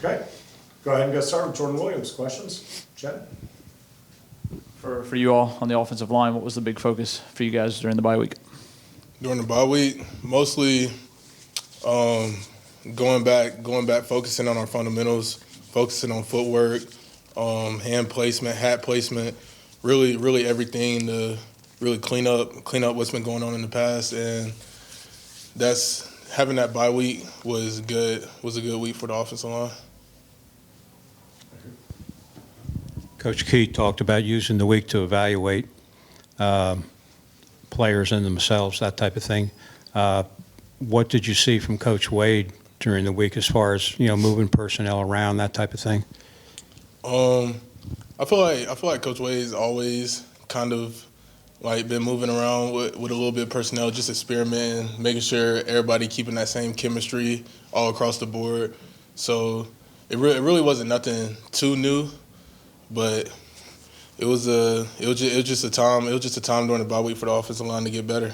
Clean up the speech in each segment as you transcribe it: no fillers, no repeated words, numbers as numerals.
Okay, go ahead and get started with Jordan Williams. Questions? Jen? For you all on the offensive line, what was the big focus for you guys during the bye week? During the bye week, mostly going back, focusing on our fundamentals, focusing on footwork, hand placement, hat placement, really everything to really clean up what's been going on in the past. And that's having that bye week was good. Was a good week for the offensive line. Coach Key talked about using the week to evaluate players and themselves, that type of thing. What did you see from Coach Wade during the week as far as, moving personnel around, that type of thing? I feel like Coach Wade's always kind of like been moving around with a little bit of personnel, just experimenting, making sure everybody keeping that same chemistry all across the board. So it really wasn't nothing too new, but it was just a time during the bye week for the offensive line to get better.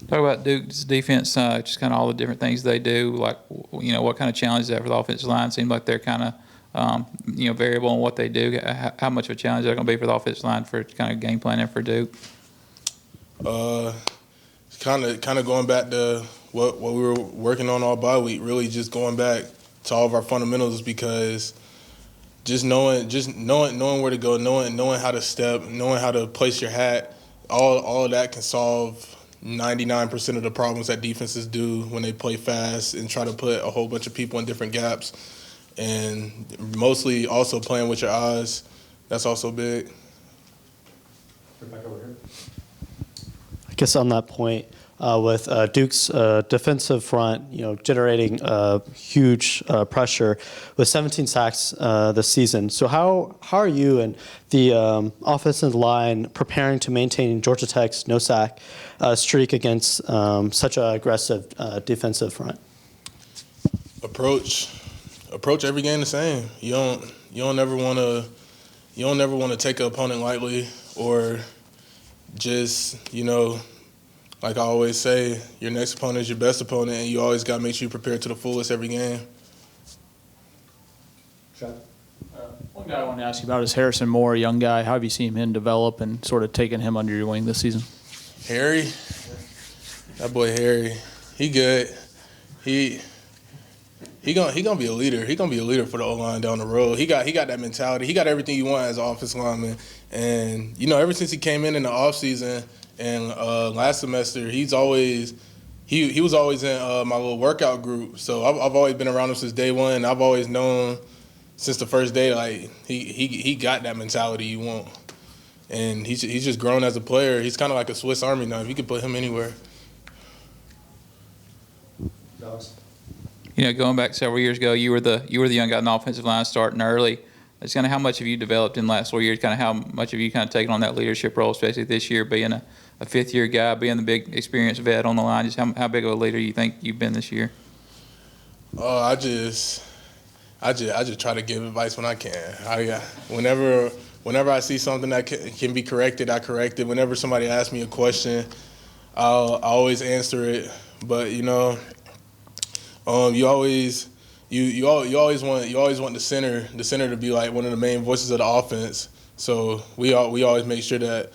Talk about Duke's defense, just kind of all the different things they do. Like, what kind of challenge is that for the offensive line? Seems like they're kind of, variable in what they do. How much of a challenge is that going to be for the offensive line for kind of game planning for Duke? Kind of going back to what we were working on all bye week. Really, just going back to all of our fundamentals, because just knowing where to go, knowing how to step, knowing how to place your hat, all of that can solve 99% of the problems that defenses do when they play fast and try to put a whole bunch of people in different gaps. And mostly also playing with your eyes. That's also big. Back over here. I guess on that point, with Duke's defensive front, generating huge pressure with 17 sacks this season. So how are you and the offensive line preparing to maintain Georgia Tech's no sack streak against such an aggressive defensive front? Approach every game the same. You don't never want to take an opponent lightly, or just, like I always say, your next opponent is your best opponent, and you always got to make sure you prepare to the fullest every game. One guy I wanted to ask you about is Harrison Moore, a young guy. How have you seen him develop and sort of taken him under your wing this season? Harry, that boy Harry, he good. He gonna be a leader. He gonna be a leader for the O-line down the road. He got that mentality. He got everything you want as an offensive lineman. And ever since he came in the offseason and last semester, he was always in my little workout group. So I've always been around him since day one. And I've always known since the first day, like he got that mentality you want. And he's just grown as a player. He's kind of like a Swiss Army knife. You can put him anywhere. Going back several years ago, you were the young guy on the offensive line starting early. It's kind of how much have you developed in the last 4 years? Kind of how much have you kind of taken on that leadership role, especially this year, being a fifth-year guy, being the big experienced vet on the line? Just how big of a leader you think you've been this year? I just try to give advice when I can. Whenever I see something that can be corrected, I correct it. Whenever somebody asks me a question, I'll always answer it. But you always want the center to be like one of the main voices of the offense. So we always make sure that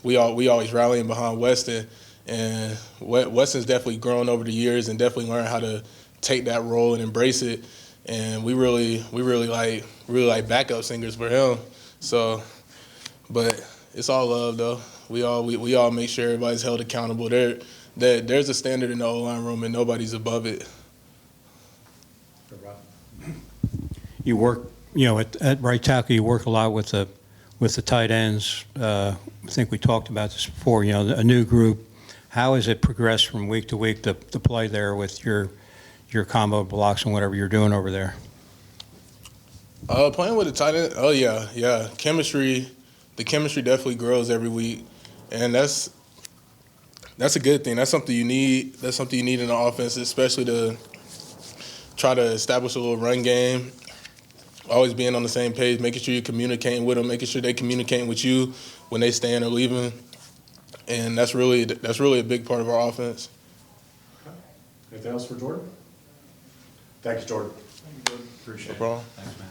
we always rallying behind Weston, and Weston's definitely grown over the years and definitely learned how to take that role and embrace it. And we really like backup singers for him. So, but it's all love though. We all make sure everybody's held accountable. There's a standard in the O-line room and nobody's above it. You work, at right tackle, you work a lot with the tight ends. I think we talked about this before, a new group. How has it progressed from week to week to play there with your combo blocks and whatever you're doing over there? Playing with the tight end, oh yeah. The chemistry definitely grows every week, and that's a good thing. That's something you need. That's something you need in the offense, especially to try to establish a little run game. Always being on the same page, making sure you're communicating with them, making sure they're communicating with you when they staying or leaving, and that's really a big part of our offense. Anything else for Jordan? Thank you, Jordan. No problem. Thanks, man.